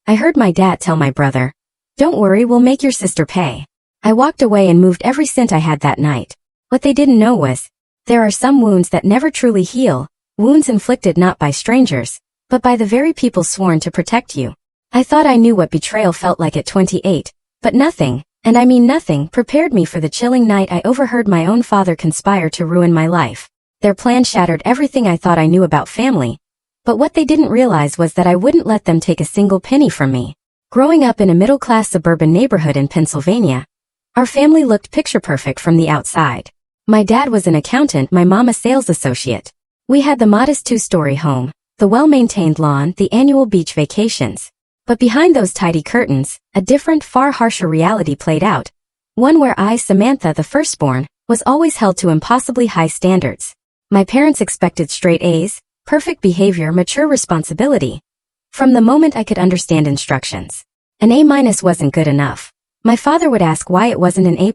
I heard my dad tell my brother, "Don't worry, we'll make your sister pay." I walked away and moved every cent I had that night. What they didn't know was, there are some wounds that never truly heal, wounds inflicted not by strangers, but by the very people sworn to protect you. I thought I knew what betrayal felt like at 28, but nothing, and I mean nothing, prepared me for the chilling night I overheard my own father conspire to ruin my life. Their plan shattered everything I thought I knew about family, but what they didn't realize was that I wouldn't let them take a single penny from me. Growing up in a middle-class suburban neighborhood in Pennsylvania, our family looked picture-perfect from the outside. My dad was an accountant, my mom a sales associate. We had the modest two-story home, the well-maintained lawn, the annual beach vacations. But behind those tidy curtains, a different, far harsher reality played out. One where I, Samantha, the firstborn, was always held to impossibly high standards. My parents expected straight A's, perfect behavior, mature responsibility. From the moment I could understand instructions. An A- wasn't good enough. My father would ask why it wasn't an A+.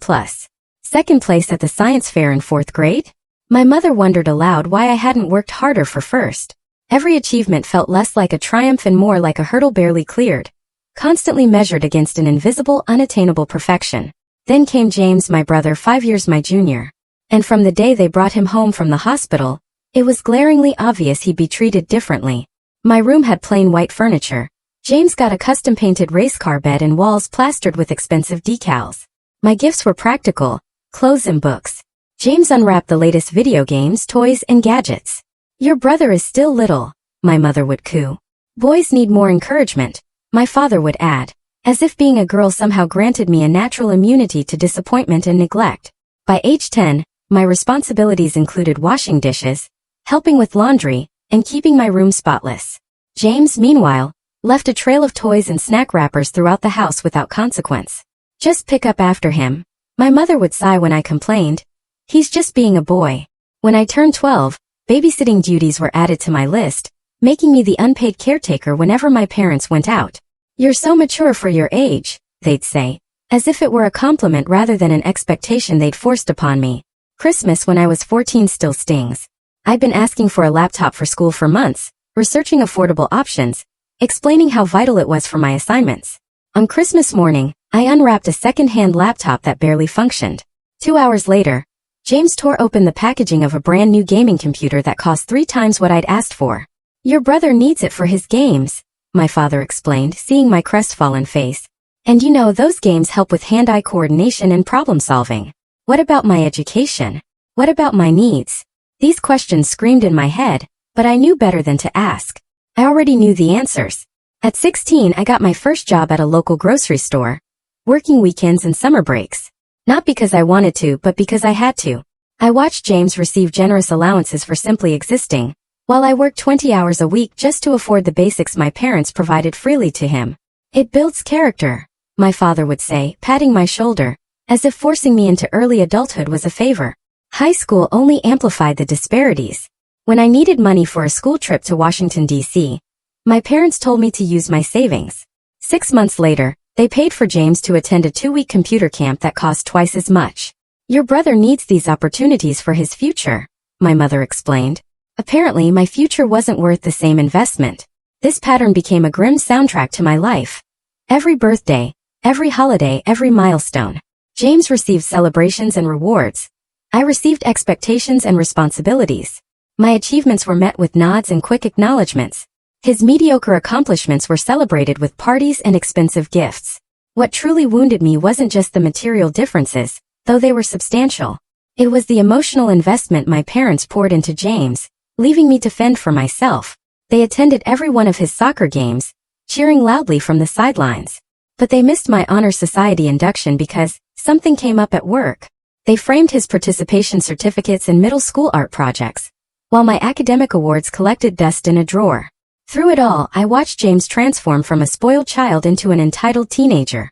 Second place at the science fair in 4th grade? My mother wondered aloud why I hadn't worked harder for first. Every achievement felt less like a triumph and more like a hurdle barely cleared, constantly measured against an invisible, unattainable perfection. Then came James, my brother, 5 years my junior. And from the day they brought him home from the hospital, it was glaringly obvious he'd be treated differently. My room had plain white furniture. James got a custom-painted race car bed and walls plastered with expensive decals. My gifts were practical, clothes and books. James unwrapped the latest video games, toys, and gadgets. "Your brother is still little," my mother would coo. "Boys need more encouragement," my father would add, as if being a girl somehow granted me a natural immunity to disappointment and neglect. By age 10, my responsibilities included washing dishes, helping with laundry, and keeping my room spotless. James, meanwhile, left a trail of toys and snack wrappers throughout the house without consequence. "Just pick up after him," my mother would sigh when I complained. "He's just being a boy." When I turned 12, babysitting duties were added to my list, making me the unpaid caretaker whenever my parents went out. "You're so mature for your age," they'd say, as if it were a compliment rather than an expectation they'd forced upon me. Christmas when I was 14 still stings. I'd been asking for a laptop for school for months, researching affordable options, explaining how vital it was for my assignments. On Christmas morning, I unwrapped a second-hand laptop that barely functioned. 2 hours later, James tore open the packaging of a brand new gaming computer that cost 3 times what I'd asked for. "Your brother needs it for his games," my father explained, seeing my crestfallen face. "And you know those games help with hand-eye coordination and problem-solving. What about my education? What about my needs?" These questions screamed in my head, but I knew better than to ask. I already knew the answers. At 16, I got my first job at a local grocery store, working weekends and summer breaks. Not because I wanted to, but because I had to. I watched James receive generous allowances for simply existing, while I worked 20 hours a week just to afford the basics my parents provided freely to him. "It builds character," my father would say, patting my shoulder, as if forcing me into early adulthood was a favor. High school only amplified the disparities. When I needed money for a school trip to Washington, D.C., my parents told me to use my savings. 6 months later, they paid for James to attend a 2-week computer camp that cost twice as much. "Your brother needs these opportunities for his future," my mother explained. Apparently, my future wasn't worth the same investment. This pattern became a grim soundtrack to my life. Every birthday, every holiday, every milestone. James received celebrations and rewards. I received expectations and responsibilities. My achievements were met with nods and quick acknowledgments. His mediocre accomplishments were celebrated with parties and expensive gifts. What truly wounded me wasn't just the material differences, though they were substantial. It was the emotional investment my parents poured into James, leaving me to fend for myself. They attended every one of his soccer games, cheering loudly from the sidelines. But they missed my honor society induction because something came up at work. They framed his participation certificates in middle school art projects, while my academic awards collected dust in a drawer. Through it all, I watched James transform from a spoiled child into an entitled teenager.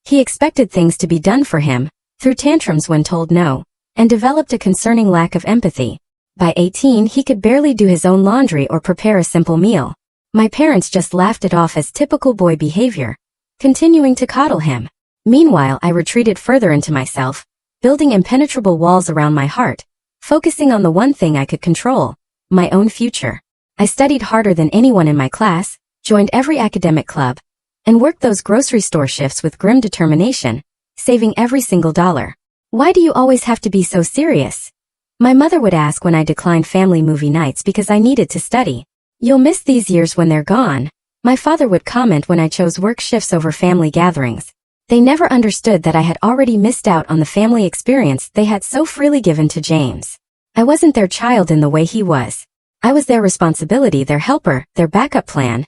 He expected things to be done for him, threw tantrums when told no, and developed a concerning lack of empathy. By 18, he could barely do his own laundry or prepare a simple meal. My parents just laughed it off as typical boy behavior, continuing to coddle him. Meanwhile, I retreated further into myself, building impenetrable walls around my heart, focusing on the one thing I could control, my own future. I studied harder than anyone in my class, joined every academic club, and worked those grocery store shifts with grim determination, saving every single dollar. "Why do you always have to be so serious?" my mother would ask when I declined family movie nights because I needed to study. "You'll miss these years when they're gone," my father would comment when I chose work shifts over family gatherings. They never understood that I had already missed out on the family experience they had so freely given to James. I wasn't their child in the way he was. I was their responsibility, their helper, their backup plan,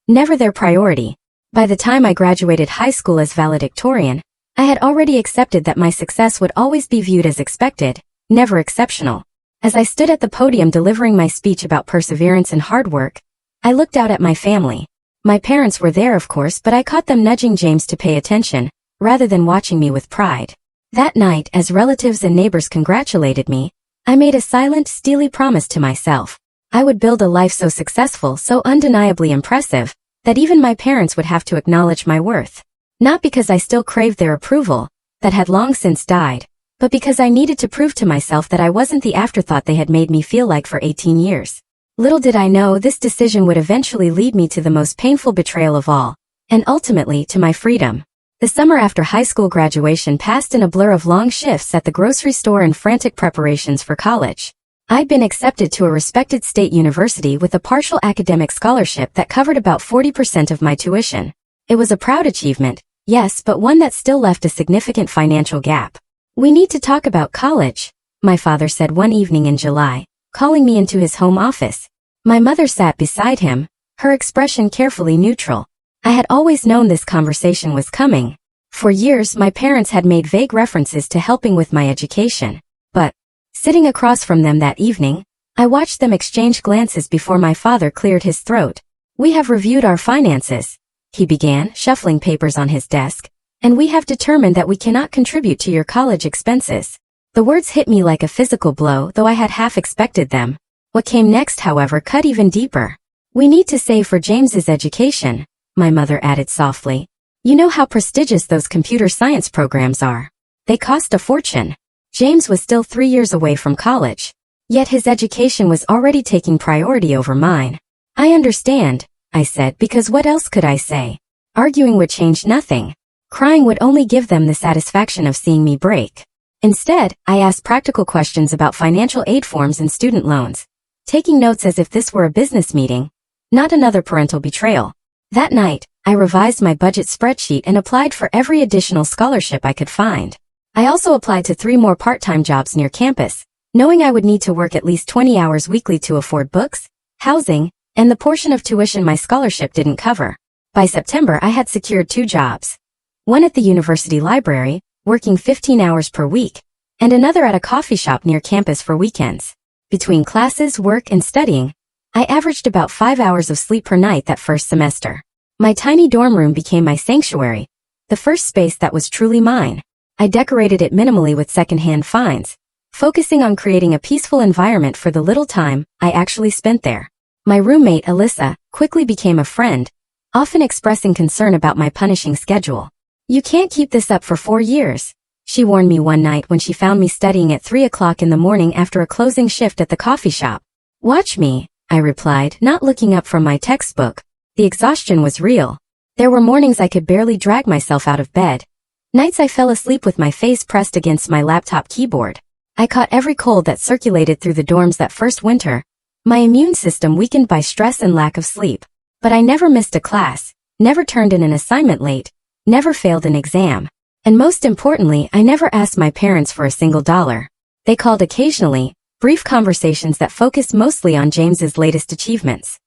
never their priority. By the time I graduated high school as valedictorian, I had already accepted that my success would always be viewed as expected, never exceptional. As I stood at the podium delivering my speech about perseverance and hard work, I looked out at my family. My parents were there, of course, but I caught them nudging James to pay attention, rather than watching me with pride. That night, as relatives and neighbors congratulated me, I made a silent, steely promise to myself. I would build a life so successful, so undeniably impressive, that even my parents would have to acknowledge my worth. Not because I still craved their approval, that had long since died, but because I needed to prove to myself that I wasn't the afterthought they had made me feel like for 18 years. Little did I know this decision would eventually lead me to the most painful betrayal of all, and ultimately to my freedom. The summer after high school graduation passed in a blur of long shifts at the grocery store and frantic preparations for college. I'd been accepted to a respected state university with a partial academic scholarship that covered about 40% of my tuition. It was a proud achievement, yes, but one that still left a significant financial gap. "We need to talk about college," my father said one evening in July, calling me into his home office. My mother sat beside him, her expression carefully neutral. I had always known this conversation was coming. For years, my parents had made vague references to helping with my education. But, sitting across from them that evening, I watched them exchange glances before my father cleared his throat. "We have reviewed our finances," he began, shuffling papers on his desk, "and we have determined that we cannot contribute to your college expenses." The words hit me like a physical blow, though I had half expected them. What came next, however, cut even deeper. "We need to save for James's education," my mother added softly. "You know how prestigious those computer science programs are. They cost a fortune." James was still 3 years away from college. Yet his education was already taking priority over mine. "I understand," I said, because what else could I say? Arguing would change nothing. Crying would only give them the satisfaction of seeing me break. Instead, I asked practical questions about financial aid forms and student loans, taking notes as if this were a business meeting, not another parental betrayal. That night, I revised my budget spreadsheet and applied for every additional scholarship I could find. I also applied to 3 more part-time jobs near campus, knowing I would need to work at least 20 hours weekly to afford books, housing, and the portion of tuition my scholarship didn't cover. By September, I had secured 2 jobs. One at the university library, working 15 hours per week, and another at a coffee shop near campus for weekends. Between classes, work, and studying, I averaged about 5 hours of sleep per night that first semester. My tiny dorm room became my sanctuary, the first space that was truly mine. I decorated it minimally with secondhand finds, focusing on creating a peaceful environment for the little time I actually spent there. My roommate, Alyssa, quickly became a friend, often expressing concern about my punishing schedule. "You can't keep this up for 4 years, she warned me one night when she found me studying at 3 o'clock in the morning after a closing shift at the coffee shop. "Watch me," I replied, not looking up from my textbook. The exhaustion was real. There were mornings I could barely drag myself out of bed. Nights I fell asleep with my face pressed against my laptop keyboard. I caught every cold that circulated through the dorms that first winter, my immune system weakened by stress and lack of sleep. But I never missed a class, never turned in an assignment late, never failed an exam. And most importantly, I never asked my parents for a single dollar. They called occasionally, brief conversations that focused mostly on James's latest achievements.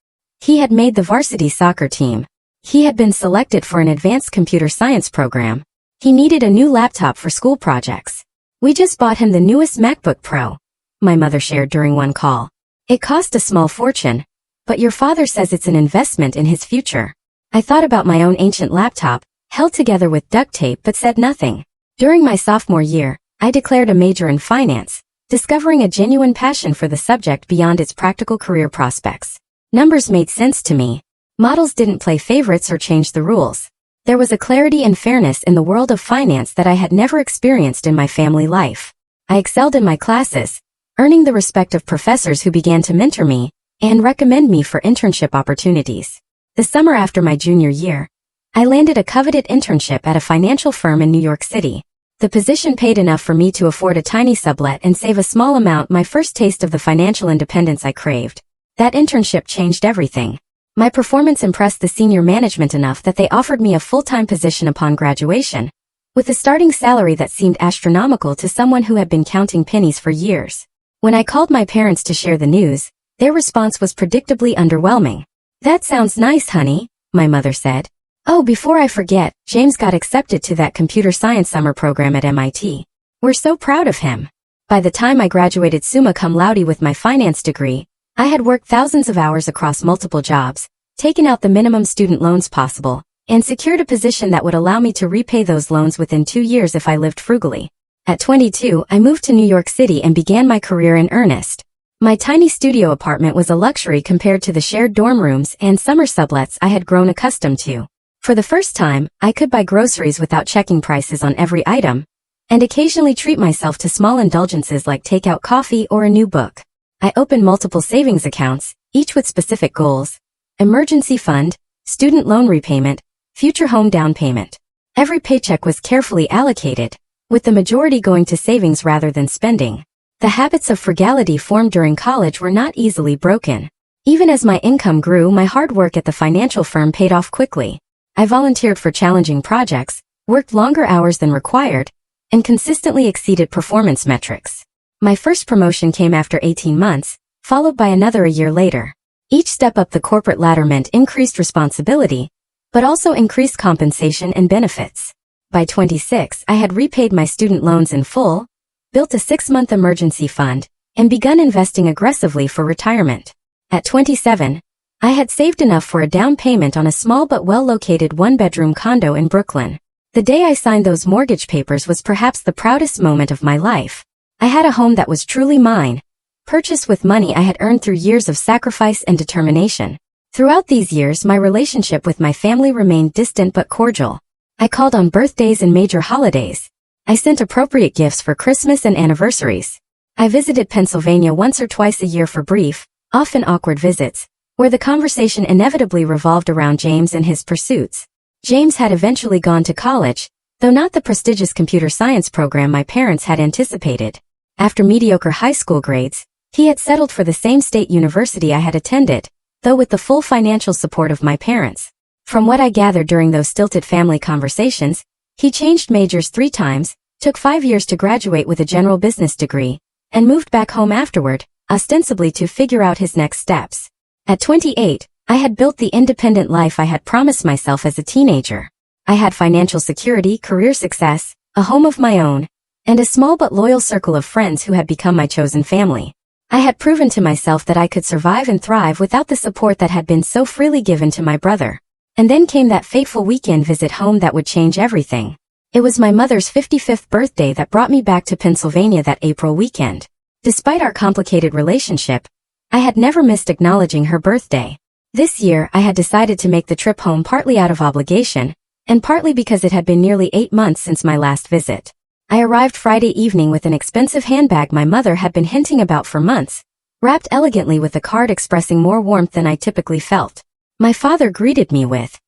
He had made the varsity soccer team. He had been selected for an advanced computer science program. He needed a new laptop for school projects. "We just bought him the newest MacBook Pro," my mother shared during one call. "It cost a small fortune, but your father says it's an investment in his future." I thought about my own ancient laptop, held together with duct tape, but said nothing. During my sophomore year, I declared a major in finance, discovering a genuine passion for the subject beyond its practical career prospects. Numbers made sense to me. Models didn't play favorites or change the rules. There was a clarity and fairness in the world of finance that I had never experienced in my family life. I excelled in my classes, earning the respect of professors who began to mentor me and recommend me for internship opportunities. The summer after my junior year, I landed a coveted internship at a financial firm in New York City. The position paid enough for me to afford a tiny sublet and save a small amount, my first taste of the financial independence I craved. That internship changed everything. My performance impressed the senior management enough that they offered me a full-time position upon graduation, with a starting salary that seemed astronomical to someone who had been counting pennies for years. When I called my parents to share the news, their response was predictably underwhelming. "That sounds nice, honey," my mother said. "Oh, before I forget, James got accepted to that computer science summer program at MIT. We're so proud of him." By the time I graduated summa cum laude with my finance degree, I had worked thousands of hours across multiple jobs, taken out the minimum student loans possible, and secured a position that would allow me to repay those loans within 2 years if I lived frugally. At 22, I moved to New York City and began my career in earnest. My tiny studio apartment was a luxury compared to the shared dorm rooms and summer sublets I had grown accustomed to. For the first time, I could buy groceries without checking prices on every item, and occasionally treat myself to small indulgences like takeout coffee or a new book. I opened multiple savings accounts, each with specific goals: emergency fund, student loan repayment, future home down payment. Every paycheck was carefully allocated, with the majority going to savings rather than spending. The habits of frugality formed during college were not easily broken. Even as my income grew, my hard work at the financial firm paid off quickly. I volunteered for challenging projects, worked longer hours than required, and consistently exceeded performance metrics. My first promotion came after 18 months, followed by another a year later. Each step up the corporate ladder meant increased responsibility, but also increased compensation and benefits. By 26, I had repaid my student loans in full, built a 6-month emergency fund, and begun investing aggressively for retirement. At 27, I had saved enough for a down payment on a small but well-located 1-bedroom condo in Brooklyn. The day I signed those mortgage papers was perhaps the proudest moment of my life. I had a home that was truly mine, purchased with money I had earned through years of sacrifice and determination. Throughout these years, my relationship with my family remained distant but cordial. I called on birthdays and major holidays. I sent appropriate gifts for Christmas and anniversaries. I visited Pennsylvania once or twice a year for brief, often awkward visits, where the conversation inevitably revolved around James and his pursuits. James had eventually gone to college, though not the prestigious computer science program my parents had anticipated. After mediocre high school grades, he had settled for the same state university I had attended, though with the full financial support of my parents. From what I gathered during those stilted family conversations, he changed majors 3 times, took 5 years to graduate with a general business degree, and moved back home afterward, ostensibly to figure out his next steps. At 28, I had built the independent life I had promised myself as a teenager. I had financial security, career success, a home of my own, and a small but loyal circle of friends who had become my chosen family. I had proven to myself that I could survive and thrive without the support that had been so freely given to my brother. And then came that fateful weekend visit home that would change everything. It was my mother's 55th birthday that brought me back to Pennsylvania that April weekend. Despite our complicated relationship, I had never missed acknowledging her birthday. This year, I had decided to make the trip home partly out of obligation, and partly because it had been nearly 8 months since my last visit. I arrived Friday evening with an expensive handbag my mother had been hinting about for months, wrapped elegantly with a card expressing more warmth than I typically felt. My father greeted me with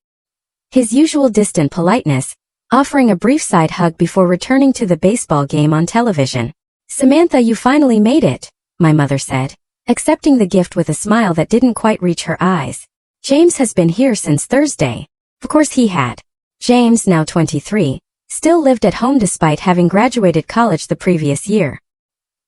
his usual distant politeness, offering a brief side hug before returning to the baseball game on television. "Samantha, you finally made it," my mother said, accepting the gift with a smile that didn't quite reach her eyes. "James has been here since Thursday." Of course he had. James, now 23, still lived at home despite having graduated college the previous year.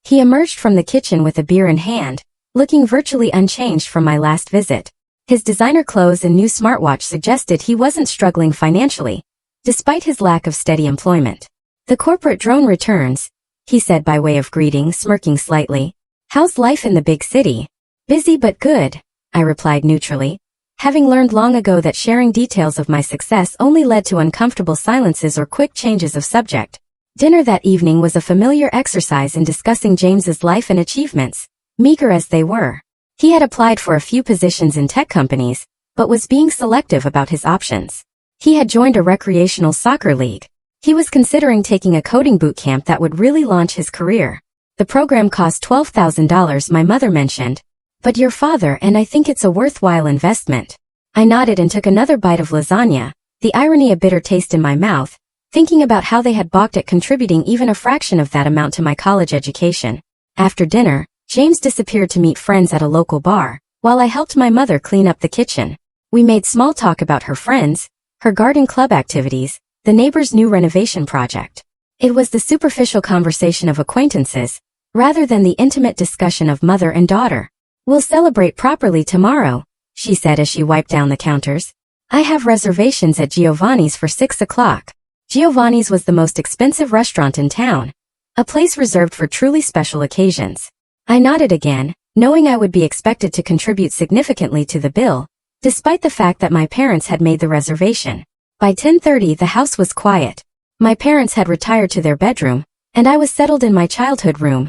He emerged from the kitchen with a beer in hand, looking virtually unchanged from my last visit. His designer clothes and new smartwatch suggested he wasn't struggling financially, despite his lack of steady employment. "The corporate drone returns," he said by way of greeting, smirking slightly. "How's life in the big city?" "Busy but good," I replied neutrally, having learned long ago that sharing details of my success only led to uncomfortable silences or quick changes of subject. Dinner that evening was a familiar exercise in discussing James's life and achievements, meager as they were. He had applied for a few positions in tech companies, but was being selective about his options. He had joined a recreational soccer league. He was considering taking a coding boot camp that would really launch his career. The program cost $12,000, my mother mentioned. "But your father and I think it's a worthwhile investment." I nodded and took another bite of lasagna, the irony a bitter taste in my mouth, thinking about how they had balked at contributing even a fraction of that amount to my college education. After dinner, James disappeared to meet friends at a local bar, while I helped my mother clean up the kitchen. We made small talk about her friends, her garden club activities, the neighbor's new renovation project. It was the superficial conversation of acquaintances, rather than the intimate discussion of mother and daughter. "We'll celebrate properly tomorrow," she said as she wiped down the counters. "I have reservations at Giovanni's for 6 o'clock. Giovanni's was the most expensive restaurant in town, a place reserved for truly special occasions." I nodded again, knowing I would be expected to contribute significantly to the bill, despite the fact that my parents had made the reservation. By 10:30 the house was quiet. My parents had retired to their bedroom, and I was settled in my childhood room,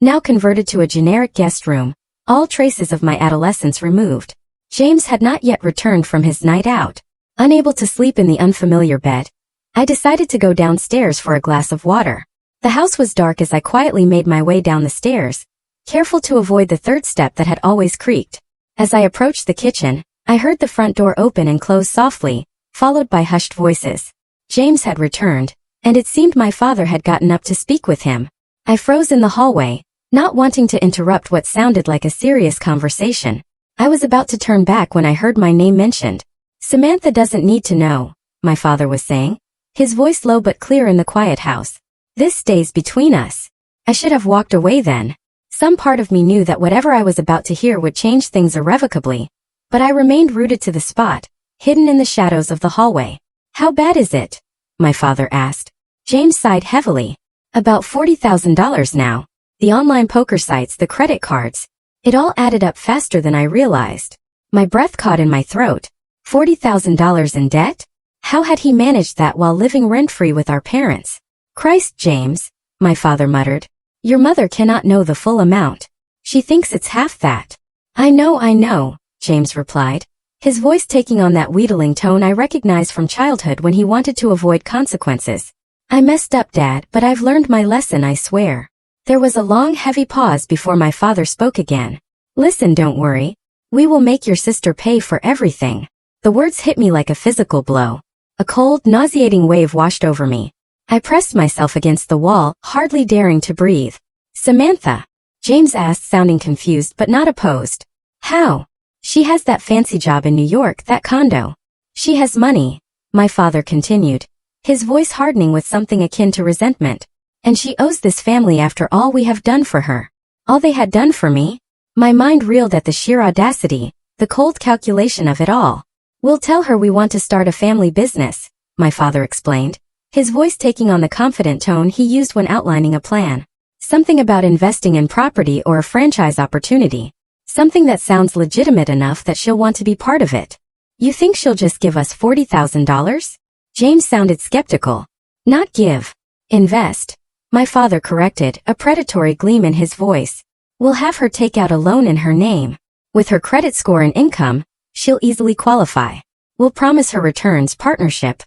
now converted to a generic guest room, all traces of my adolescence removed. James had not yet returned from his night out. Unable to sleep in the unfamiliar bed, I decided to go downstairs for a glass of water. The house was dark as I quietly made my way down the stairs, careful to avoid the third step that had always creaked. As I approached the kitchen, I heard the front door open and close softly, followed by hushed voices. James had returned, and it seemed my father had gotten up to speak with him. I froze in the hallway, not wanting to interrupt what sounded like a serious conversation. I was about to turn back when I heard my name mentioned. "Samantha doesn't need to know," my father was saying, his voice low but clear in the quiet house. "This stays between us." I should have walked away then. Some part of me knew that whatever I was about to hear would change things irrevocably, but I remained rooted to the spot, hidden in the shadows of the hallway. "How bad is it?" my father asked. James sighed heavily. "About $40,000 now. The online poker sites, the credit cards. It all added up faster than I realized." My breath caught in my throat. $40,000 in debt? How had he managed that while living rent-free with our parents? "Christ, James," my father muttered. "Your mother cannot know the full amount. She thinks it's half that." I know, James replied, his voice taking on that wheedling tone I recognized from childhood when he wanted to avoid consequences. "I messed up, Dad, but I've learned my lesson, I swear." There was a long, heavy pause before my father spoke again. "Listen, don't worry. We will make your sister pay for everything." The words hit me like a physical blow. A cold, nauseating wave washed over me. I pressed myself against the wall, hardly daring to breathe. "Samantha?" James asked, sounding confused but not opposed. "How?" "She has that fancy job in New York, that condo. She has money," my father continued, his voice hardening with something akin to resentment. "And she owes this family after all we have done for her." All they had done for me? My mind reeled at the sheer audacity, the cold calculation of it all. "We'll tell her we want to start a family business," my father explained, his voice taking on the confident tone he used when outlining a plan. "Something about investing in property or a franchise opportunity. Something that sounds legitimate enough that she'll want to be part of it." "You think she'll just give us $40,000? James sounded skeptical. "Not give. Invest," my father corrected, a predatory gleam in his voice. "We'll have her take out a loan in her name. With her credit score and income, she'll easily qualify. We'll promise her returns, partnership.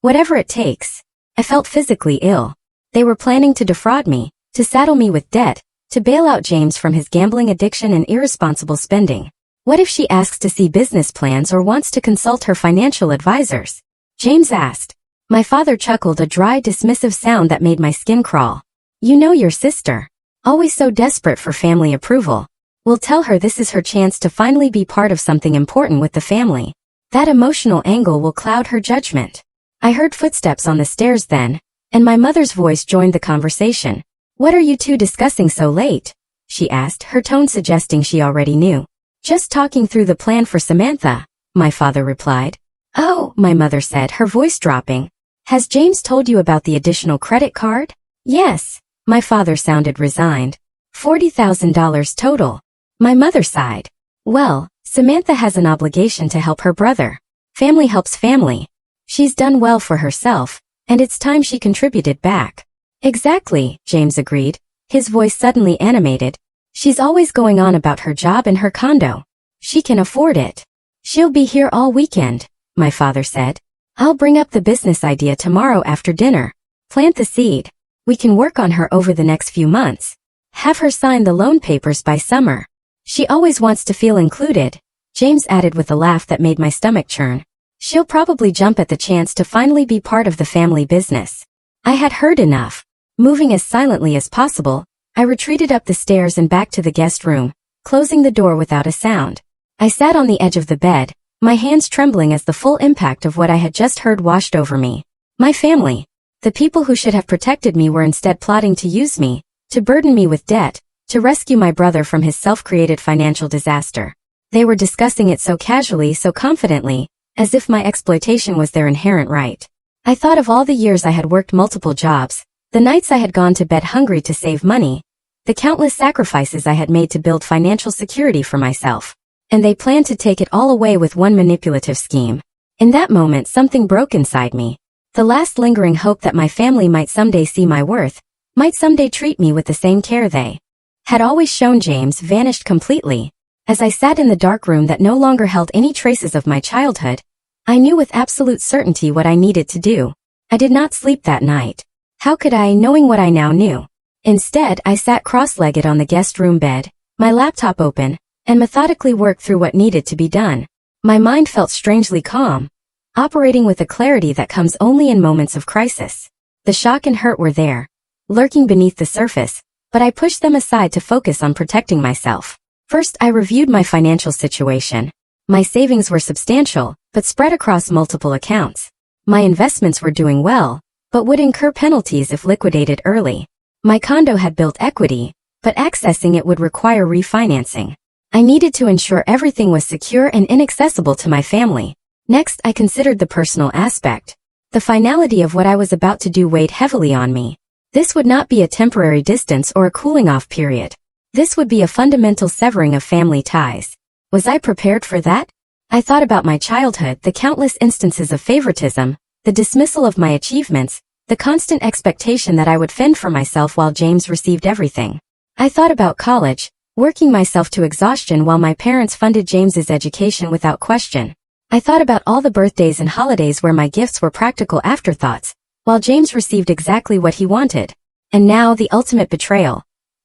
Whatever it takes." I felt physically ill. They were planning to defraud me, to saddle me with debt, to bail out James from his gambling addiction and irresponsible spending. What if she asks to see business plans or wants to consult her financial advisors? James asked. My father chuckled, a dry, dismissive sound that made my skin crawl. "You know your sister. Always so desperate for family approval. We'll tell her this is her chance to finally be part of something important with the family. That emotional angle will cloud her judgment." I heard footsteps on the stairs then, and my mother's voice joined the conversation. "What are you two discussing so late?" she asked, her tone suggesting she already knew. "Just talking through the plan for Samantha," my father replied. "Oh," my mother said, her voice dropping. "Has James told you about the additional credit card?" "Yes." My father sounded resigned. $40,000 total. My mother sighed. "Well, Samantha has an obligation to help her brother. Family helps family. She's done well for herself, and it's time she contributed back." "Exactly," James agreed, his voice suddenly animated. "She's always going on about her job and her condo. She can afford it. She'll be here all weekend," my father said. "I'll bring up the business idea tomorrow after dinner. Plant the seed. We can work on her over the next few months. Have her sign the loan papers by summer. She always wants to feel included," James added with a laugh that made my stomach churn. She'll probably jump at the chance to finally be part of the family business. I had heard enough. Moving as silently as possible, I retreated up the stairs and back to the guest room, closing the door without a sound. I sat on the edge of the bed, my hands trembling as the full impact of what I had just heard washed over me. My family. The people who should have protected me were instead plotting to use me, to burden me with debt, to rescue my brother from his self-created financial disaster. They were discussing it so casually, so confidently, as if my exploitation was their inherent right. I thought of all the years I had worked multiple jobs, the nights I had gone to bed hungry to save money, the countless sacrifices I had made to build financial security for myself. And they planned to take it all away with one manipulative scheme. In that moment, something broke inside me. The last lingering hope that my family might someday see my worth, might someday treat me with the same care they had always shown James vanished completely. As I sat in the dark room that no longer held any traces of my childhood, I knew with absolute certainty what I needed to do. I did not sleep that night. How could I, knowing what I now knew? Instead, I sat cross-legged on the guest room bed, my laptop open, and methodically worked through what needed to be done. My mind felt strangely calm, operating with a clarity that comes only in moments of crisis. The shock and hurt were there, lurking beneath the surface, but I pushed them aside to focus on protecting myself. First, I reviewed my financial situation. My savings were substantial, but spread across multiple accounts. My investments were doing well, but would incur penalties if liquidated early. My condo had built equity, but accessing it would require refinancing. I needed to ensure everything was secure and inaccessible to my family. Next, I considered the personal aspect. The finality of what I was about to do weighed heavily on me. This would not be a temporary distance or a cooling-off period. This would be a fundamental severing of family ties. Was I prepared for that? I thought about my childhood, the countless instances of favoritism, the dismissal of my achievements, the constant expectation that I would fend for myself while James received everything. I thought about college, working myself to exhaustion while my parents funded James's education without question. I thought about all the birthdays and holidays where my gifts were practical afterthoughts, while James received exactly what he wanted. And now the ultimate betrayal.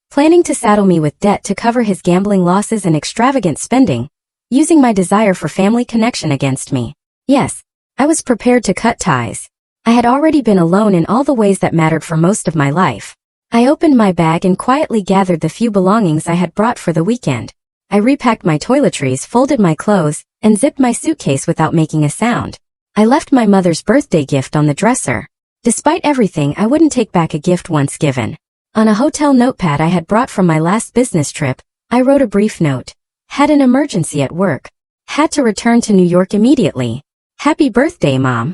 Planning to saddle me with debt to cover his gambling losses and extravagant spending, using my desire for family connection against me. Yes, I was prepared to cut ties. I had already been alone in all the ways that mattered for most of my life. I opened my bag and quietly gathered the few belongings I had brought for the weekend. I repacked my toiletries, folded my clothes, and zipped my suitcase without making a sound. I left my mother's birthday gift on the dresser. Despite everything, I wouldn't take back a gift once given. On a hotel notepad I had brought from my last business trip, I wrote a brief note. Had an emergency at work. Had to return to New York immediately. Happy birthday, Mom.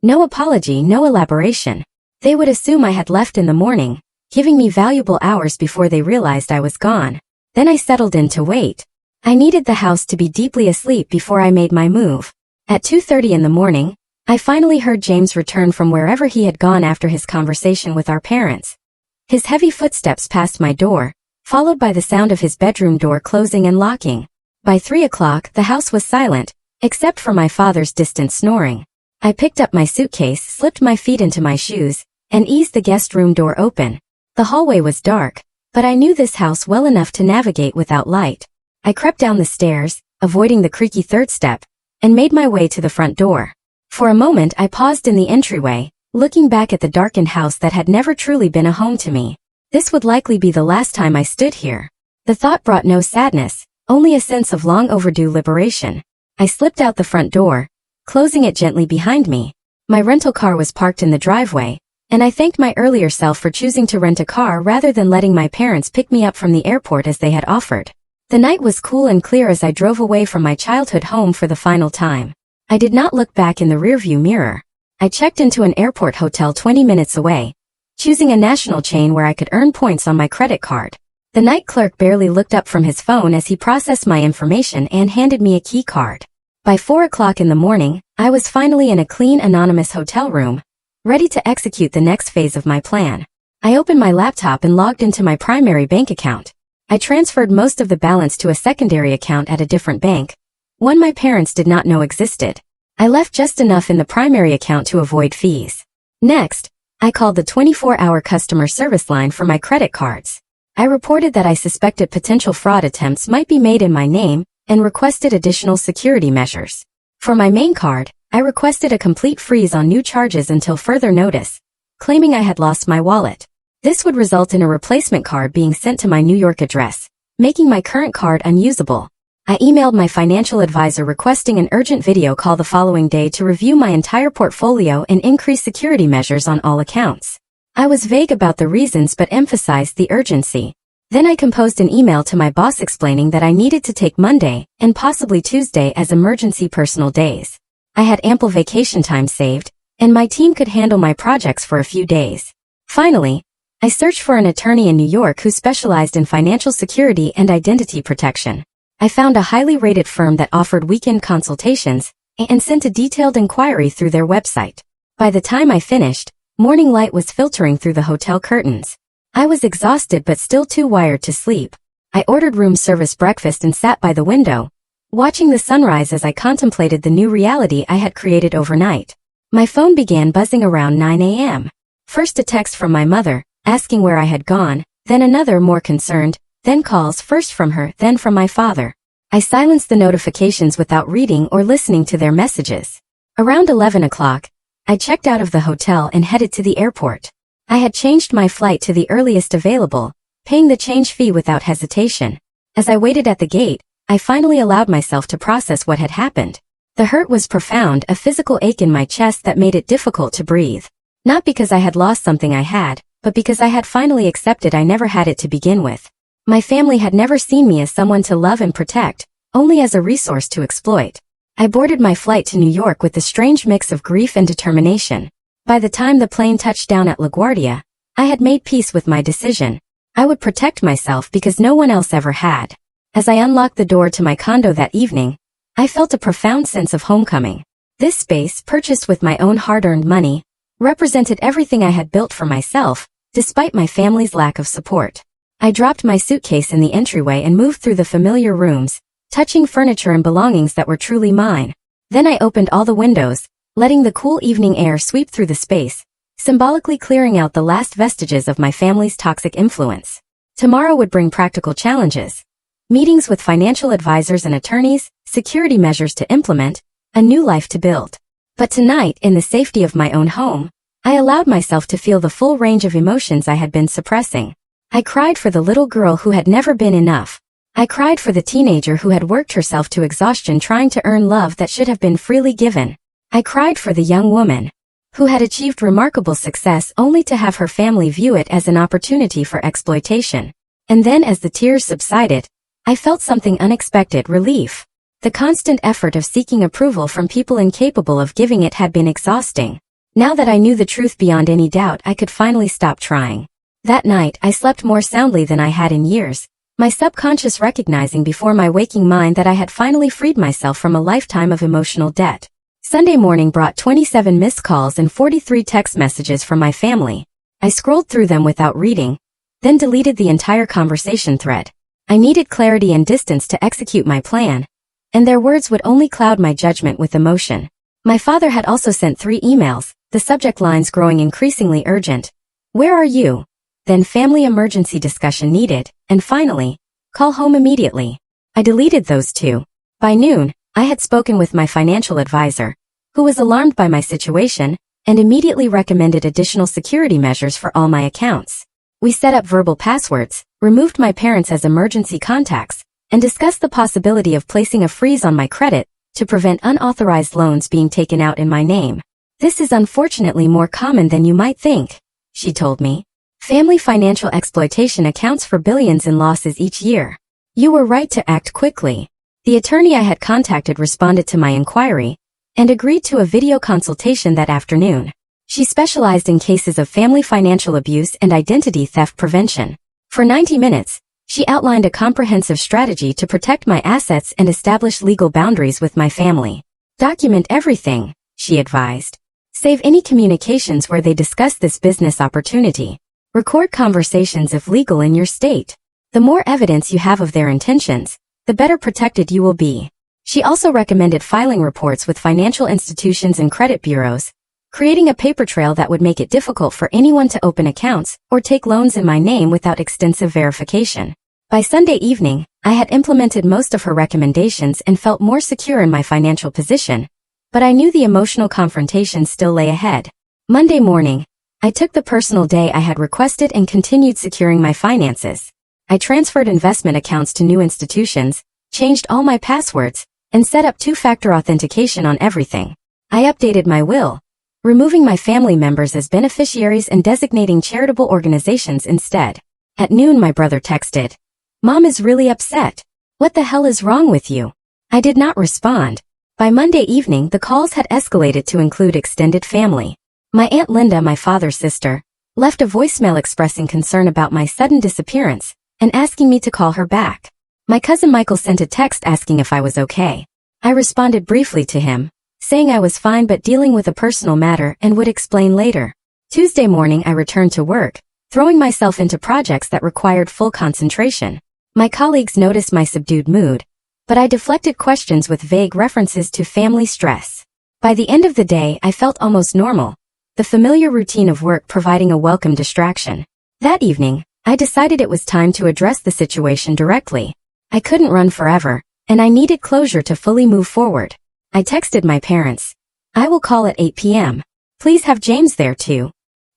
No apology, no elaboration. They would assume I had left in the morning, giving me valuable hours before they realized I was gone. Then I settled in to wait. I needed the house to be deeply asleep before I made my move. At 2:30 in the morning, I finally heard James return from wherever he had gone after his conversation with our parents. His heavy footsteps passed my door, followed by the sound of his bedroom door closing and locking. By 3 o'clock, the house was silent, except for my father's distant snoring. I picked up my suitcase, slipped my feet into my shoes, and eased the guest room door open. The hallway was dark, but I knew this house well enough to navigate without light. I crept down the stairs, avoiding the creaky third step, and made my way to the front door. For a moment I paused in the entryway, looking back at the darkened house that had never truly been a home to me. This would likely be the last time I stood here. The thought brought no sadness, only a sense of long overdue liberation. I slipped out the front door, closing it gently behind me. My rental car was parked in the driveway, and I thanked my earlier self for choosing to rent a car rather than letting my parents pick me up from the airport as they had offered. The night was cool and clear as I drove away from my childhood home for the final time. I did not look back in the rearview mirror. I checked into an airport hotel 20 minutes away, choosing a national chain where I could earn points on my credit card. The night clerk barely looked up from his phone as he processed my information and handed me a key card. By 4 o'clock in the morning, I was finally in a clean, anonymous hotel room, ready to execute the next phase of my plan. I opened my laptop and logged into my primary bank account. I transferred most of the balance to a secondary account at a different bank, one my parents did not know existed. I left just enough in the primary account to avoid fees. Next, I called the 24-hour customer service line for my credit cards. I reported that I suspected potential fraud attempts might be made in my name and requested additional security measures. For my main card, I requested a complete freeze on new charges until further notice, claiming I had lost my wallet. This would result in a replacement card being sent to my New York address, making my current card unusable. I emailed my financial advisor requesting an urgent video call the following day to review my entire portfolio and increase security measures on all accounts. I was vague about the reasons but emphasized the urgency. Then I composed an email to my boss explaining that I needed to take Monday and possibly Tuesday as emergency personal days. I had ample vacation time saved, and my team could handle my projects for a few days. Finally, I searched for an attorney in New York who specialized in financial security and identity protection. I found a highly rated firm that offered weekend consultations and sent a detailed inquiry through their website. By the time I finished, morning light was filtering through the hotel curtains. I was exhausted but still too wired to sleep. I ordered room service breakfast and sat by the window, watching the sunrise as I contemplated the new reality I had created overnight. My phone began buzzing around 9 a.m. First a text from my mother, asking where I had gone, then another more concerned, then calls first from her, then from my father. I silenced the notifications without reading or listening to their messages. Around 11 o'clock, I checked out of the hotel and headed to the airport. I had changed my flight to the earliest available, paying the change fee without hesitation. As I waited at the gate, I finally allowed myself to process what had happened. The hurt was profound, a physical ache in my chest that made it difficult to breathe. Not because I had lost something I had, but because I had finally accepted I never had it to begin with. My family had never seen me as someone to love and protect, only as a resource to exploit. I boarded my flight to New York with a strange mix of grief and determination. By the time the plane touched down at LaGuardia, I had made peace with my decision. I would protect myself because no one else ever had. As I unlocked the door to my condo that evening, I felt a profound sense of homecoming. This space, purchased with my own hard-earned money, represented everything I had built for myself, despite my family's lack of support. I dropped my suitcase in the entryway and moved through the familiar rooms, touching furniture and belongings that were truly mine. Then I opened all the windows, letting the cool evening air sweep through the space, symbolically clearing out the last vestiges of my family's toxic influence. Tomorrow would bring practical challenges. Meetings with financial advisors and attorneys, security measures to implement, a new life to build. But tonight, in the safety of my own home, I allowed myself to feel the full range of emotions I had been suppressing. I cried for the little girl who had never been enough. I cried for the teenager who had worked herself to exhaustion trying to earn love that should have been freely given. I cried for the young woman who had achieved remarkable success only to have her family view it as an opportunity for exploitation. And then as the tears subsided, I felt something unexpected: relief. The constant effort of seeking approval from people incapable of giving it had been exhausting. Now that I knew the truth beyond any doubt, I could finally stop trying. That night, I slept more soundly than I had in years, my subconscious recognizing before my waking mind that I had finally freed myself from a lifetime of emotional debt. Sunday morning brought 27 missed calls and 43 text messages from my family. I scrolled through them without reading, then deleted the entire conversation thread. I needed clarity and distance to execute my plan, and their words would only cloud my judgment with emotion. My father had also sent 3 emails, the subject lines growing increasingly urgent. Where are you? Then family emergency discussion needed, and finally, call home immediately. I deleted those 2. By noon, I had spoken with my financial advisor, who was alarmed by my situation, and immediately recommended additional security measures for all my accounts. We set up verbal passwords, removed my parents as emergency contacts, and discussed the possibility of placing a freeze on my credit to prevent unauthorized loans being taken out in my name. This is unfortunately more common than you might think, she told me. Family financial exploitation accounts for billions in losses each year. You were right to act quickly. The attorney I had contacted responded to my inquiry and agreed to a video consultation that afternoon. She specialized in cases of family financial abuse and identity theft prevention. For 90 minutes, she outlined a comprehensive strategy to protect my assets and establish legal boundaries with my family. Document everything, she advised. Save any communications where they discuss this business opportunity. Record conversations if legal in your state. The more evidence you have of their intentions, the better protected you will be. She also recommended filing reports with financial institutions and credit bureaus, creating a paper trail that would make it difficult for anyone to open accounts or take loans in my name without extensive verification. By Sunday evening, I had implemented most of her recommendations and felt more secure in my financial position, but I knew the emotional confrontation still lay ahead. Monday morning, I took the personal day I had requested and continued securing my finances. I transferred investment accounts to new institutions, changed all my passwords, and set up two-factor authentication on everything. I updated my will, removing my family members as beneficiaries and designating charitable organizations instead. At noon, my brother texted, "Mom is really upset. What the hell is wrong with you?" I did not respond. By Monday evening, the calls had escalated to include extended family. My Aunt Linda, my father's sister, left a voicemail expressing concern about my sudden disappearance and asking me to call her back. My cousin Michael sent a text asking if I was okay. I responded briefly to him, saying I was fine but dealing with a personal matter and would explain later. Tuesday morning, I returned to work, throwing myself into projects that required full concentration. My colleagues noticed my subdued mood, but I deflected questions with vague references to family stress. By the end of the day, I felt almost normal, the familiar routine of work providing a welcome distraction. That evening, I decided it was time to address the situation directly. I couldn't run forever, and I needed closure to fully move forward. I texted my parents. "I will call at 8 p.m. Please have James there too."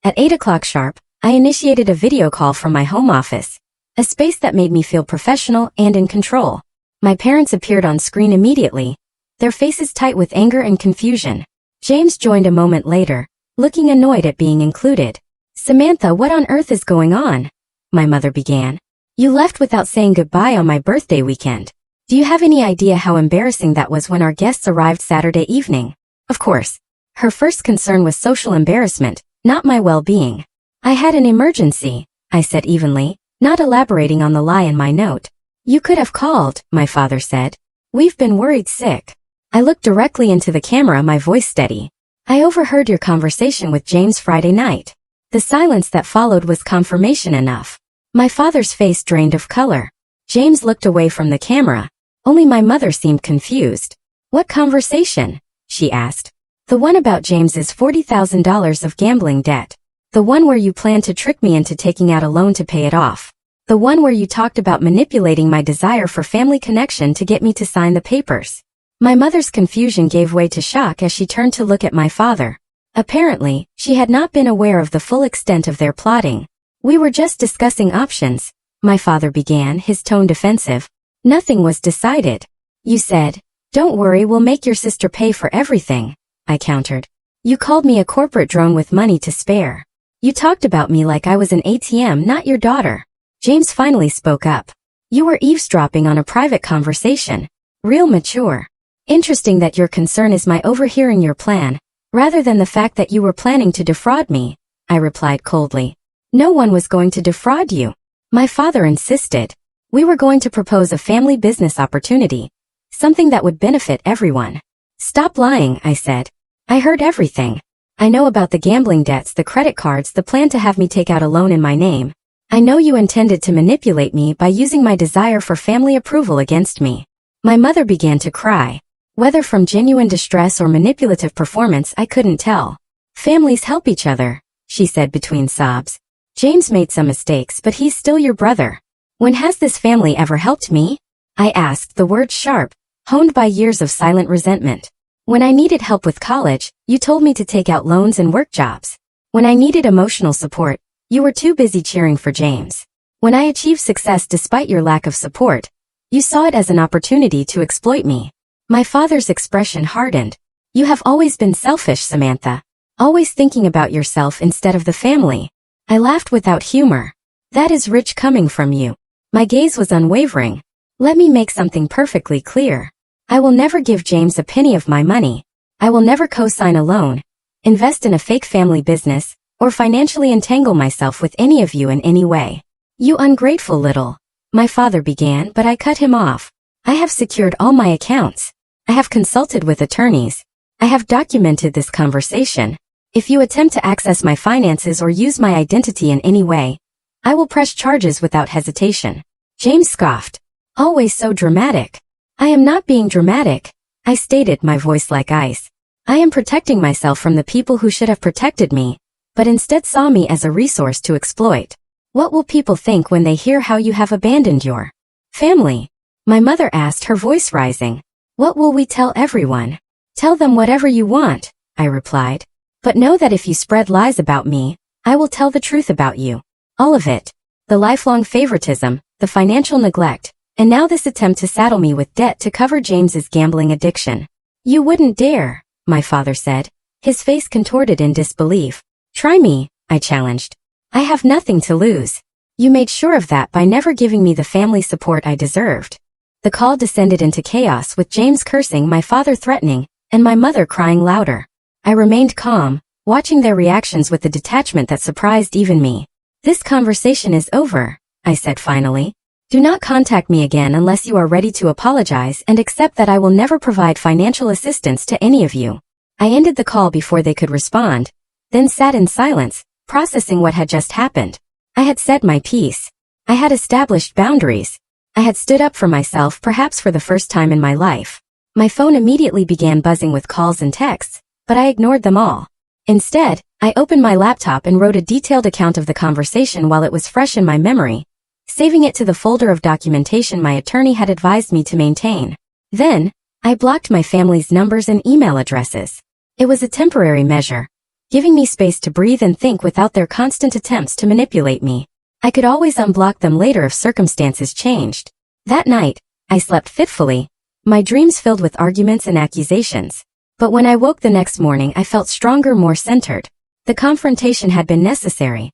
At 8 o'clock sharp, I initiated a video call from my home office, a space that made me feel professional and in control. My parents appeared on screen immediately, their faces tight with anger and confusion. James joined a moment later, looking annoyed at being included. "Samantha, what on earth is going on?" my mother began. "You left without saying goodbye on my birthday weekend. Do you have any idea how embarrassing that was when our guests arrived Saturday evening?" Of course, her first concern was social embarrassment, not my well-being. "I had an emergency," I said evenly, not elaborating on the lie in my note. "You could have called," my father said. "We've been worried sick." I looked directly into the camera, my voice steady. "I overheard your conversation with James Friday night." The silence that followed was confirmation enough. My father's face drained of color. James looked away from the camera. Only my mother seemed confused. "What conversation?" she asked. "The one about James's $40,000 of gambling debt. The one where you planned to trick me into taking out a loan to pay it off. The one where you talked about manipulating my desire for family connection to get me to sign the papers." My mother's confusion gave way to shock as she turned to look at my father. Apparently, she had not been aware of the full extent of their plotting. "We were just discussing options," my father began, his tone defensive. "Nothing was decided." "You said, 'Don't worry, we'll make your sister pay for everything,'" I countered. "You called me a corporate drone with money to spare. You talked about me like I was an ATM, not your daughter." James finally spoke up. "You were eavesdropping on a private conversation. Real mature. Interesting that your concern is my overhearing your plan, rather than the fact that you were planning to defraud me," I replied coldly. "No one was going to defraud you," my father insisted. "We were going to propose a family business opportunity, something that would benefit everyone." "Stop lying," I said. "I heard everything. I know about the gambling debts, the credit cards, the plan to have me take out a loan in my name. I know you intended to manipulate me by using my desire for family approval against me." My mother began to cry. Whether from genuine distress or manipulative performance, I couldn't tell. "Families help each other," she said between sobs. "James made some mistakes, but he's still your brother. When has this family ever helped me?" I asked, the words sharp, honed by years of silent resentment. "When I needed help with college, you told me to take out loans and work jobs. When I needed emotional support, you were too busy cheering for James. When I achieved success despite your lack of support, you saw it as an opportunity to exploit me." My father's expression hardened. "You have always been selfish, Samantha. Always thinking about yourself instead of the family." I laughed without humor. "That is rich coming from you." My gaze was unwavering. "Let me make something perfectly clear. I will never give James a penny of my money. I will never co-sign a loan, invest in a fake family business, or financially entangle myself with any of you in any way." "You ungrateful little," my father began, but I cut him off. "I have secured all my accounts. I have consulted with attorneys. I have documented this conversation. If you attempt to access my finances or use my identity in any way, I will press charges without hesitation." James scoffed. "Always so dramatic." "I am not being dramatic," I stated, my voice like ice. "I am protecting myself from the people who should have protected me, but instead saw me as a resource to exploit. What will people think when they hear how you have abandoned your family?" My mother asked, her voice rising. "What will we tell everyone? Tell them whatever you want, I replied. But know that if you spread lies about me, I will tell the truth about you. All of it. The lifelong favoritism, the financial neglect, and now this attempt to saddle me with debt to cover James's gambling addiction. You wouldn't dare, my father said, his face contorted in disbelief. Try me, I challenged. I have nothing to lose. You made sure of that by never giving me the family support I deserved. The call descended into chaos with James cursing, my father threatening, and my mother crying louder. I remained calm, watching their reactions with a detachment that surprised even me. This conversation is over, I said finally. Do not contact me again unless you are ready to apologize and accept that I will never provide financial assistance to any of you. I ended the call before they could respond, then sat in silence, processing what had just happened. I had said my piece. I had established boundaries. I had stood up for myself, perhaps for the first time in my life. My phone immediately began buzzing with calls and texts, but I ignored them all. Instead, I opened my laptop and wrote a detailed account of the conversation while it was fresh in my memory, saving it to the folder of documentation my attorney had advised me to maintain. Then, I blocked my family's numbers and email addresses. It was a temporary measure, giving me space to breathe and think without their constant attempts to manipulate me. I could always unblock them later if circumstances changed. That night, I slept fitfully, my dreams filled with arguments and accusations. But when I woke the next morning, I felt stronger, more centered. The confrontation had been necessary.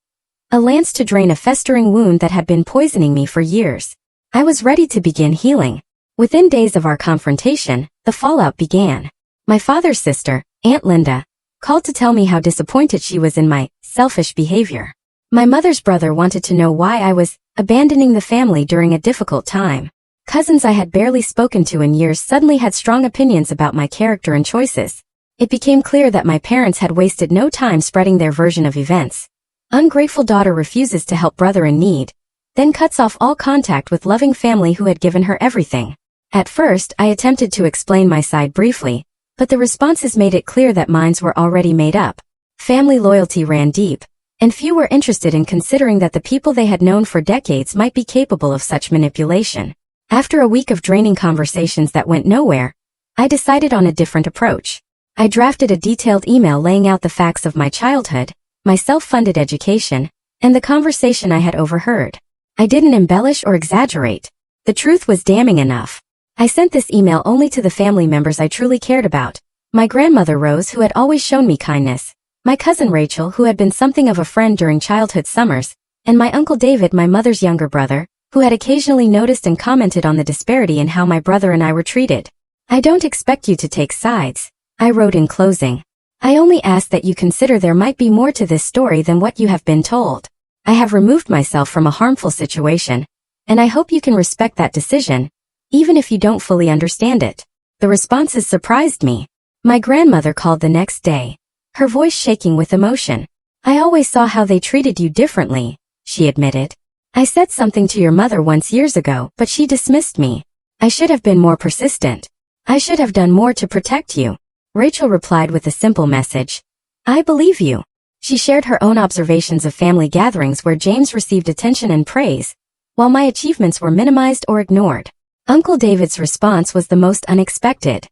A lance to drain a festering wound that had been poisoning me for years. I was ready to begin healing. Within days of our confrontation, the fallout began. My father's sister, Aunt Linda, called to tell me how disappointed she was in my selfish behavior. My mother's brother wanted to know why I was abandoning the family during a difficult time. Cousins I had barely spoken to in years suddenly had strong opinions about my character and choices. It became clear that my parents had wasted no time spreading their version of events. Ungrateful daughter refuses to help brother in need, then cuts off all contact with loving family who had given her everything. At first, I attempted to explain my side briefly, but the responses made it clear that minds were already made up. Family loyalty ran deep, and few were interested in considering that the people they had known for decades might be capable of such manipulation. After a week of draining conversations that went nowhere, I decided on a different approach. I drafted a detailed email laying out the facts of my childhood, my self-funded education, and the conversation I had overheard. I didn't embellish or exaggerate. The truth was damning enough. I sent this email only to the family members I truly cared about. My grandmother Rose, who had always shown me kindness, my cousin Rachel, who had been something of a friend during childhood summers, and my uncle David, my mother's younger brother, who had occasionally noticed and commented on the disparity in how my brother and I were treated. I don't expect you to take sides, I wrote in closing. I only ask that you consider there might be more to this story than what you have been told. I have removed myself from a harmful situation, and I hope you can respect that decision, even if you don't fully understand it. The responses surprised me. My grandmother called the next day, her voice shaking with emotion. I always saw how they treated you differently, she admitted. I said something to your mother once years ago, but she dismissed me. I should have been more persistent. I should have done more to protect you. Rachel replied with a simple message. I believe you. She shared her own observations of family gatherings where James received attention and praise, while my achievements were minimized or ignored. Uncle David's response was the most unexpected.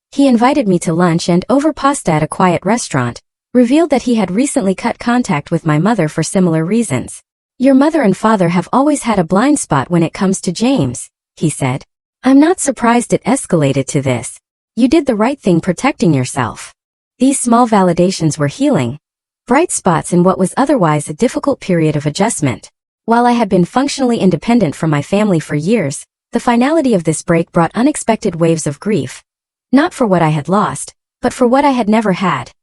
He invited me to lunch and over pasta at a quiet restaurant, revealed that he had recently cut contact with my mother for similar reasons. Your mother and father have always had a blind spot when it comes to James, he said. I'm not surprised it escalated to this. You did the right thing protecting yourself. These small validations were healing, bright spots in what was otherwise a difficult period of adjustment. While I had been functionally independent from my family for years, the finality of this break brought unexpected waves of grief. Not for what I had lost, but for what I had never had.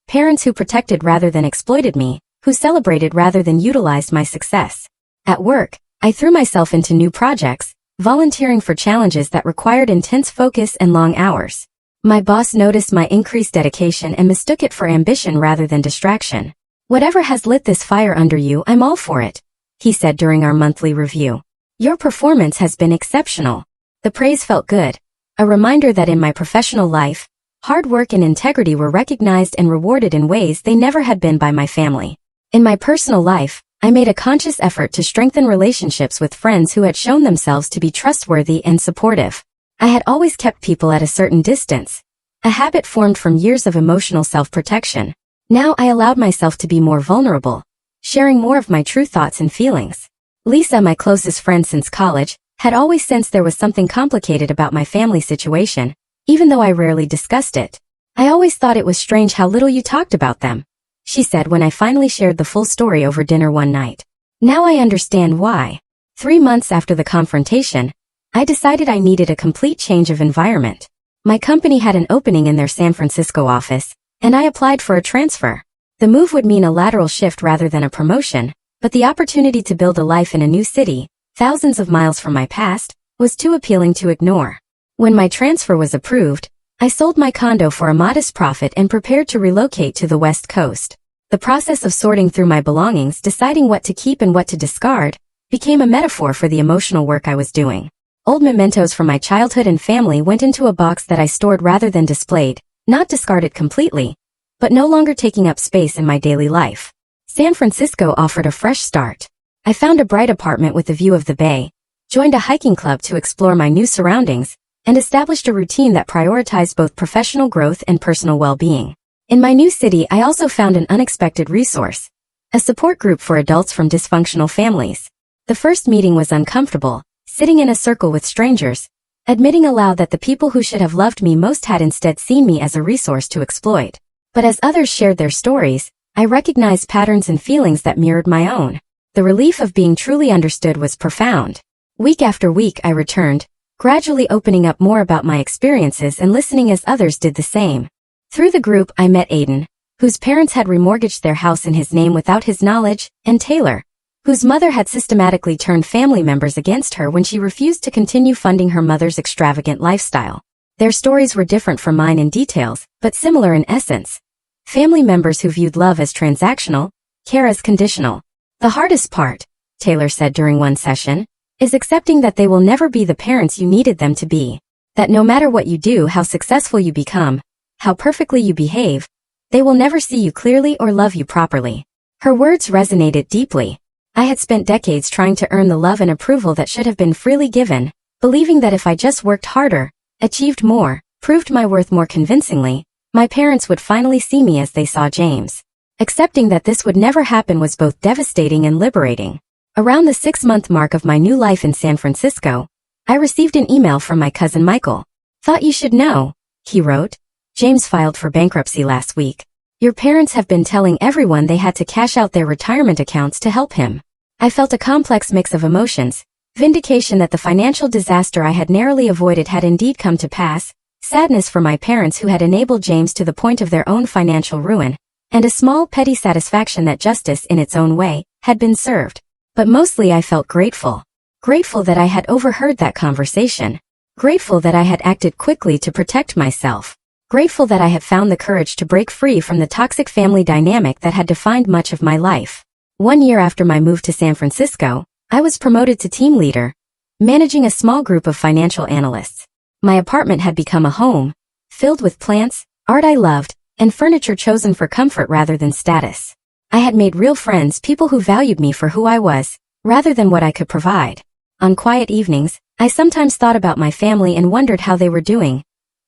Parents who protected rather than exploited me, who celebrated rather than utilized my success. At work, I threw myself into new projects, volunteering for challenges that required intense focus and long hours. My boss noticed my increased dedication and mistook it for ambition rather than distraction. Whatever has lit this fire under you, I'm all for it, he said during our monthly review. Your performance has been exceptional. The praise felt good, a reminder that in my professional life, hard work and integrity were recognized and rewarded in ways they never had been by my family. In my personal life, I made a conscious effort to strengthen relationships with friends who had shown themselves to be trustworthy and supportive. I had always kept people at a certain distance, a habit formed from years of emotional self-protection. Now I allowed myself to be more vulnerable, sharing more of my true thoughts and feelings. Lisa, my closest friend since college, had always sensed there was something complicated about my family situation, even though I rarely discussed it. "I always thought it was strange how little you talked about them," she said when I finally shared the full story over dinner one night. "Now I understand why." 3 months after the confrontation, I decided I needed a complete change of environment. My company had an opening in their San Francisco office, and I applied for a transfer. The move would mean a lateral shift rather than a promotion, but the opportunity to build a life in a new city, thousands of miles from my past, was too appealing to ignore. When my transfer was approved, I sold my condo for a modest profit and prepared to relocate to the West Coast. The process of sorting through my belongings, deciding what to keep and what to discard, became a metaphor for the emotional work I was doing. Old mementos from my childhood and family went into a box that I stored rather than displayed, not discarded completely, but no longer taking up space in my daily life. San Francisco offered a fresh start. I found a bright apartment with a view of the bay, joined a hiking club to explore my new surroundings, and established a routine that prioritized both professional growth and personal well-being. In my new city, I also found an unexpected resource, a support group for adults from dysfunctional families. The first meeting was uncomfortable, sitting in a circle with strangers, admitting aloud that the people who should have loved me most had instead seen me as a resource to exploit. But as others shared their stories, I recognized patterns and feelings that mirrored my own. The relief of being truly understood was profound. Week after week I returned, gradually opening up more about my experiences and listening as others did the same. Through the group I met Aiden, whose parents had remortgaged their house in his name without his knowledge, and Taylor, whose mother had systematically turned family members against her when she refused to continue funding her mother's extravagant lifestyle. Their stories were different from mine in details, but similar in essence. Family members who viewed love as transactional, care as conditional. "The hardest part," Taylor said during one session, "is accepting that they will never be the parents you needed them to be. That no matter what you do, how successful you become, how perfectly you behave, they will never see you clearly or love you properly." Her words resonated deeply. I had spent decades trying to earn the love and approval that should have been freely given, believing that if I just worked harder, achieved more, proved my worth more convincingly, my parents would finally see me as they saw James. Accepting that this would never happen was both devastating and liberating. Around the 6-month mark of my new life in San Francisco, I received an email from my cousin Michael. "Thought you should know," he wrote. "James filed for bankruptcy last week. Your parents have been telling everyone they had to cash out their retirement accounts to help him." I felt a complex mix of emotions, vindication that the financial disaster I had narrowly avoided had indeed come to pass, sadness for my parents who had enabled James to the point of their own financial ruin, and a small petty satisfaction that justice in its own way had been served. But mostly I felt grateful. Grateful that I had overheard that conversation. Grateful that I had acted quickly to protect myself. Grateful that I had found the courage to break free from the toxic family dynamic that had defined much of my life. 1 year after my move to San Francisco, I was promoted to team leader, managing a small group of financial analysts. My apartment had become a home, filled with plants, art I loved, and furniture chosen for comfort rather than status. I had made real friends, people who valued me for who I was, rather than what I could provide. On quiet evenings, I sometimes thought about my family and wondered how they were doing,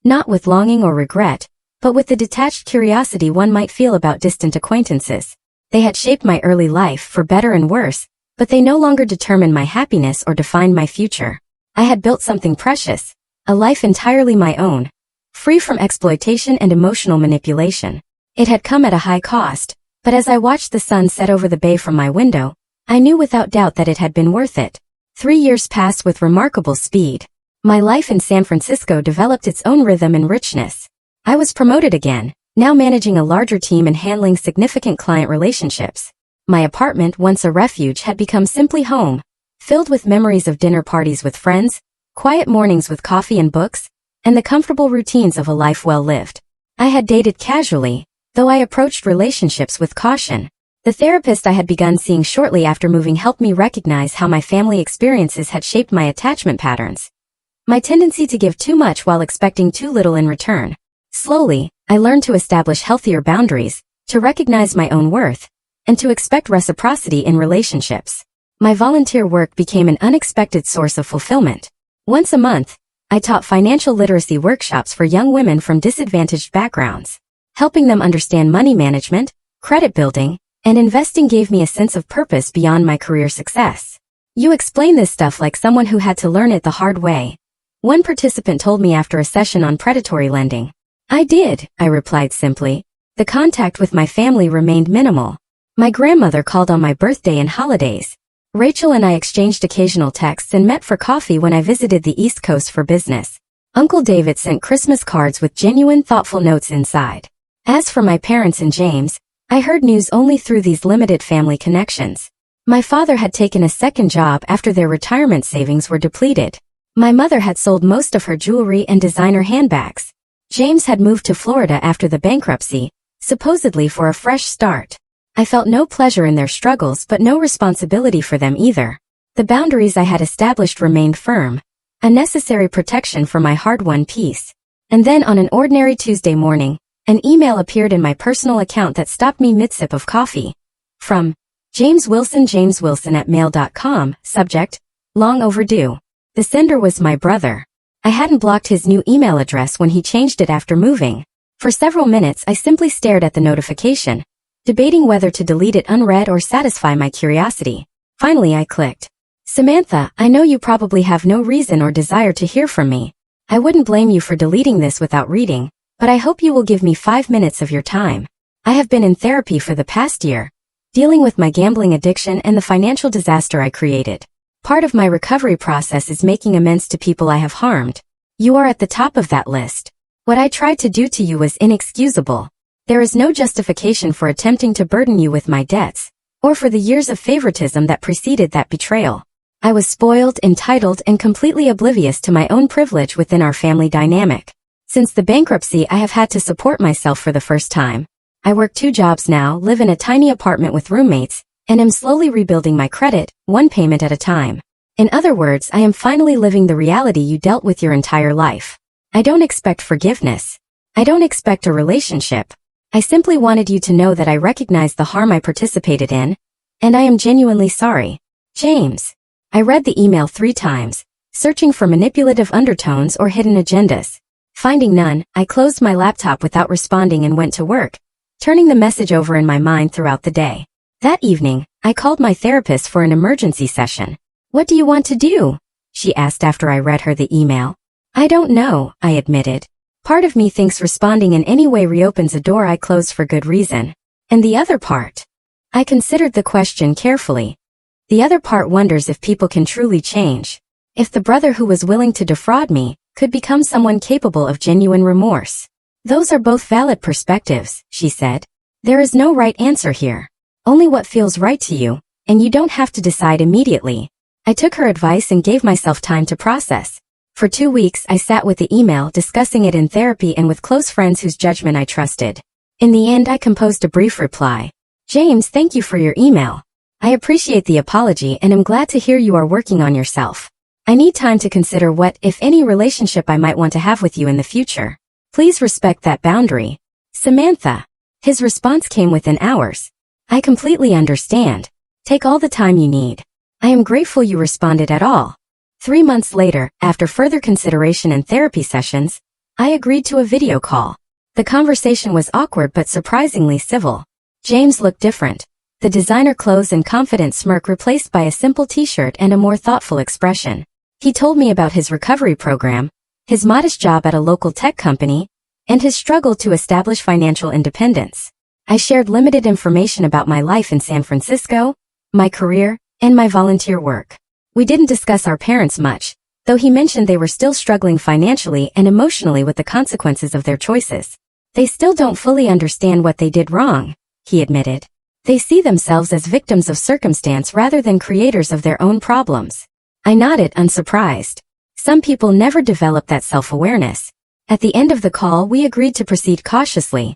not with longing or regret, but with the detached curiosity one might feel about distant acquaintances. They had shaped my early life for better and worse, but they no longer determined my happiness or defined my future. I had built something precious, a life entirely my own, free from exploitation and emotional manipulation. It had come at a high cost, but as I watched the sun set over the bay from my window, I knew without doubt that it had been worth it. 3 years passed with remarkable speed. My life in San Francisco developed its own rhythm and richness. I was promoted again, now managing a larger team and handling significant client relationships. My apartment, once a refuge, had become simply home, filled with memories of dinner parties with friends, quiet mornings with coffee and books, and the comfortable routines of a life well lived. I had dated casually, though I approached relationships with caution. The therapist I had begun seeing shortly after moving helped me recognize how my family experiences had shaped my attachment patterns. My tendency to give too much while expecting too little in return. Slowly, I learned to establish healthier boundaries, to recognize my own worth, and to expect reciprocity in relationships. My volunteer work became an unexpected source of fulfillment. Once a month, I taught financial literacy workshops for young women from disadvantaged backgrounds. Helping them understand money management, credit building, and investing gave me a sense of purpose beyond my career success. You explain this stuff like someone who had to learn it the hard way. One participant told me after a session on predatory lending. I did, I replied simply. The contact with my family remained minimal. My grandmother called on my birthday and holidays. Rachel and I exchanged occasional texts and met for coffee when I visited the East Coast for business. Uncle David sent Christmas cards with genuine, thoughtful notes inside. As for my parents and James, I heard news only through these limited family connections. My father had taken a second job after their retirement savings were depleted. My mother had sold most of her jewelry and designer handbags. James had moved to Florida after the bankruptcy, supposedly for a fresh start. I felt no pleasure in their struggles but no responsibility for them either. The boundaries I had established remained firm, a necessary protection for my hard-won peace. And then on an ordinary Tuesday morning, an email appeared in my personal account that stopped me mid-sip of coffee. From James Wilson @mail.com, subject, long overdue. The sender was my brother. I hadn't blocked his new email address when he changed it after moving. For several minutes I simply stared at the notification, debating whether to delete it unread or satisfy my curiosity. Finally I clicked. Samantha, I know you probably have no reason or desire to hear from me. I wouldn't blame you for deleting this without reading, but I hope you will give me 5 minutes of your time. I have been in therapy for the past year, dealing with my gambling addiction and the financial disaster I created. Part of my recovery process is making amends to people I have harmed. You are at the top of that list. What I tried to do to you was inexcusable. There is no justification for attempting to burden you with my debts, or for the years of favoritism that preceded that betrayal. I was spoiled, entitled, and completely oblivious to my own privilege within our family dynamic. Since the bankruptcy, I have had to support myself for the first time. I work 2 jobs now, live in a tiny apartment with roommates, and am slowly rebuilding my credit, one payment at a time. In other words, I am finally living the reality you dealt with your entire life. I don't expect forgiveness. I don't expect a relationship. I simply wanted you to know that I recognize the harm I participated in, and I am genuinely sorry. James. I read the email 3 times, searching for manipulative undertones or hidden agendas. Finding none, I closed my laptop without responding and went to work, turning the message over in my mind throughout the day. That evening, I called my therapist for an emergency session. What do you want to do? She asked after I read her the email. I don't know, I admitted. Part of me thinks responding in any way reopens a door I closed for good reason. And the other part? I considered the question carefully. The other part wonders if people can truly change. If the brother who was willing to defraud me could become someone capable of genuine remorse. Those are both valid perspectives, she said. There is no right answer here. Only what feels right to you, and you don't have to decide immediately. I took her advice and gave myself time to process. For 2 weeks I sat with the email, discussing it in therapy and with close friends whose judgment I trusted. In the end I composed a brief reply. James, thank you for your email. I appreciate the apology and am glad to hear you are working on yourself. I need time to consider what, if any, relationship I might want to have with you in the future. Please respect that boundary. Samantha. His response came within hours. I completely understand. Take all the time you need. I am grateful you responded at all. 3 months later, after further consideration and therapy sessions, I agreed to a video call. The conversation was awkward but surprisingly civil. James looked different. The designer clothes and confident smirk replaced by a simple t-shirt and a more thoughtful expression. He told me about his recovery program, his modest job at a local tech company, and his struggle to establish financial independence. I shared limited information about my life in San Francisco, my career, and my volunteer work. We didn't discuss our parents much, though he mentioned they were still struggling financially and emotionally with the consequences of their choices. They still don't fully understand what they did wrong, he admitted. They see themselves as victims of circumstance rather than creators of their own problems. I nodded, unsurprised. Some people never develop that self-awareness. At the end of the call, we agreed to proceed cautiously.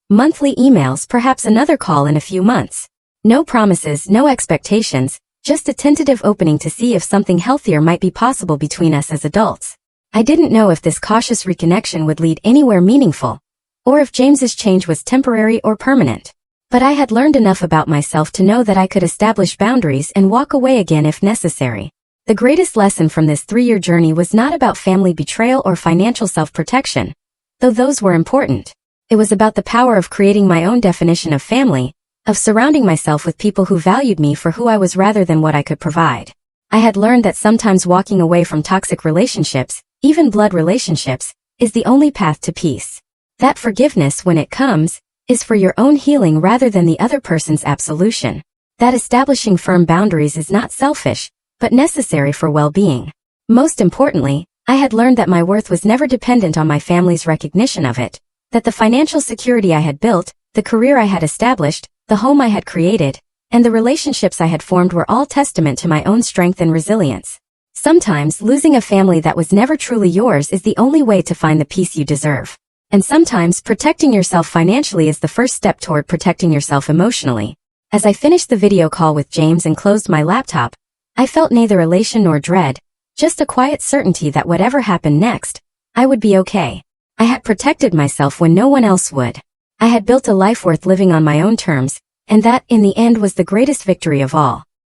Monthly emails, perhaps another call in a few months. No promises, no expectations, just a tentative opening to see if something healthier might be possible between us as adults. I didn't know if this cautious reconnection would lead anywhere meaningful, or if James's change was temporary or permanent. But I had learned enough about myself to know that I could establish boundaries and walk away again if necessary. The greatest lesson from this 3-year journey was not about family betrayal or financial self-protection, though those were important. It was about the power of creating my own definition of family, of surrounding myself with people who valued me for who I was rather than what I could provide. I had learned that sometimes walking away from toxic relationships, even blood relationships, is the only path to peace. That forgiveness, when it comes, is for your own healing rather than the other person's absolution. That establishing firm boundaries is not selfish, but necessary for well-being. Most importantly, I had learned that my worth was never dependent on my family's recognition of it, that the financial security I had built, the career I had established, the home I had created, and the relationships I had formed were all testament to my own strength and resilience. Sometimes losing a family that was never truly yours is the only way to find the peace you deserve. And sometimes protecting yourself financially is the first step toward protecting yourself emotionally. As I finished the video call with James and closed my laptop, I felt neither elation nor dread, just a quiet certainty that whatever happened next, I would be okay. I had protected myself when no one else would. I had built a life worth living on my own terms, and that, in the end, was the greatest victory of all.